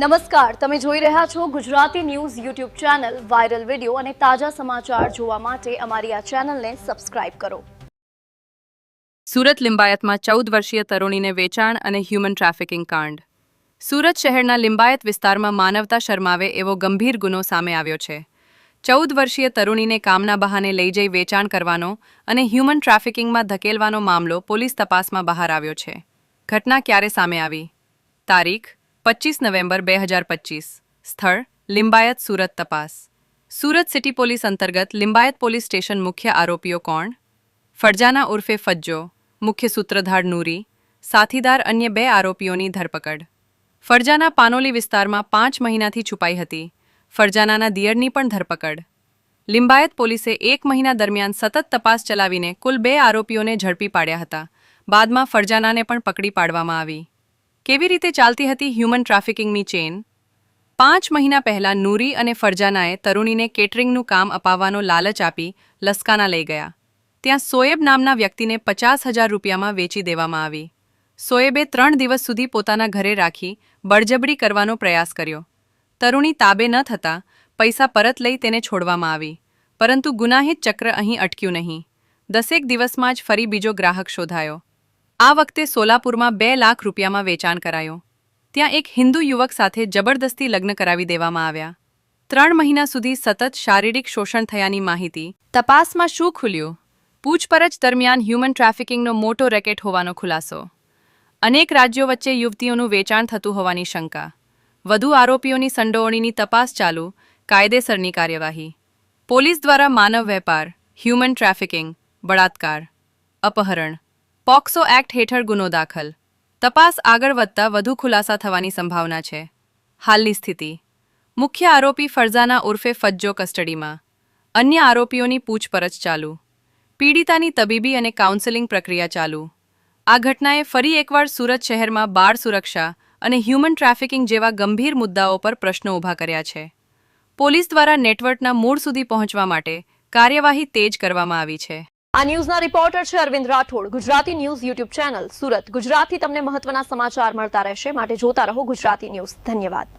નમસ્કાર, તમે જોઈ રહ્યા છો Gujarati news YouTube channel. Viral video અને તાજા સમાચાર જોવા માટે અમારી આ ચેનલને સબસ્ક્રાઇબ કરો. સુરત લિંબાયતમાં 14 વર્ષીય તરુણીને વેચાણ અને હ્યુમન ટ્રાફિકિંગ કાંડ. સુરત શહેરના લિંબાયત વિસ્તારમાં માનવતા શરમાવે એવો ગંભીર ગુનો સામે આવ્યો છે. 14 વર્ષીય તરુણીને કામના બહાને લઈ જઈ વેચાણ કરવાનો અને હ્યુમન ટ્રાફિકિંગમાં ધકેલવાનો મામલો પોલીસ તપાસમાં બહાર આવ્યો છે. ઘટના ક્યારે સામે આવી? તારીખ 25 નવેમ્બર 2025. સ્થળ લિંબાયત. સુરત. તપાસ. સુરત સિટી પોલીસ અંતર્ગત લિંબાયત પોલીસ સ્ટેશન. મુખ્ય આરોપીઓ કોણ? ફરજાના ઉર્ફે ફજ્જો, મુખ્ય સૂત્રધાર નૂરી, સાથીદાર અન્ય 2 આરોપીઓની ધરપકડ. ફરજાના પાનોલી વિસ્તારમાં 5 મહિનાથી છુપાઈ હતી. ફરજાનાના દિયરની પણ ધરપકડ. લિંબાયત પોલીસે 1 મહિના દરમિયાન સતત તપાસ ચલાવીને કુલ 2 આરોપીઓને ઝડપી પાડ્યા હતા. બાદમાં ફરજાનાને પણ પકડી પાડવામાં આવી. કેવી રીતે ચાલતી હતી હ્યુમન ટ્રાફિકિંગની ચેન? 5 મહિના પહેલા નૂરી અને ફરજાનાએ તરુણીને કેટરિંગનું કામ અપાવવાનો લાલચ આપી લસકાના લઈ ગયા. ત્યાં સોએબ નામના વ્યક્તિને 50,000 રૂપિયામાં વેચી દેવામાં આવી. સોએબે 3 દિવસ સુધી પોતાના ઘરે રાખી બળજબરી કરવાનો પ્રયાસ કર્યો. તરુણી તાબે ન થતાં પૈસા પરત લઈ તેને છોડવામાં આવી. પરંતુ ગુનાહિત ચક્ર અહીં અટક્યું નહીં. 10 દિવસમાં જ ફરી બીજો ગ્રાહક શોધાયો. આ વખતે સોલાપુરમાં 2 લાખ રૂપિયામાં વેચાણ કરાયો. ત્યાં એક હિન્દુ યુવક સાથે જબરદસ્તી લગ્ન કરાવી દેવામાં આવ્યા. 3 મહિના સુધી સતત શારીરિક શોષણ થયાની માહિતી. તપાસમાં શું ખુલ્યું? પૂછપરછ દરમિયાન હ્યુમન ટ્રાફિકિંગનો મોટો રેકેટ હોવાનો ખુલાસો. અનેક રાજ્યો વચ્ચે યુવતીઓનું વેચાણ થતું હોવાની શંકા. વધુ આરોપીઓની સંડોવણીની તપાસ ચાલુ. કાયદેસરની કાર્યવાહી. પોલીસ દ્વારા માનવ વેપાર, હ્યુમન ટ્રાફિકિંગ, બળાત્કાર, અપહરણ, પોક્સો એક્ટ હેઠળ ગુનો દાખલ. તપાસ આગળ વધતા વધુ ખુલાસા થવાની સંભાવના છે. હાલની સ્થિતિ: મુખ્ય આરોપી ફરજાના ઉર્ફે ફજ્જો કસ્ટડીમાં. અન્ય આરોપીઓની પૂછપરછ ચાલુ. પીડિતાની તબીબી અને કાઉન્સેલિંગ પ્રક્રિયા ચાલુ. આ ઘટનાએ ફરી એકવાર સુરત શહેરમાં બાળ સુરક્ષા અને હ્યુમન ટ્રાફિકિંગ જેવા ગંભીર મુદ્દાઓ પર પ્રશ્નો ઊભા કર્યા છે. પોલીસ દ્વારા નેટવર્કના મૂળ સુધી પહોંચવા માટે કાર્યવાહી તેજ કરવામાં આવી છે. આ ન્યૂઝના રિપોર્ટર છે Arvind Rathod. Gujarati news YouTube channel. Surat. ગુજરાતથી તમને મહત્વના સમાચાર મળતા રહેશે, માટે જોતા રહો ગુજરાતી ન્યૂઝ. ધન્યવાદ.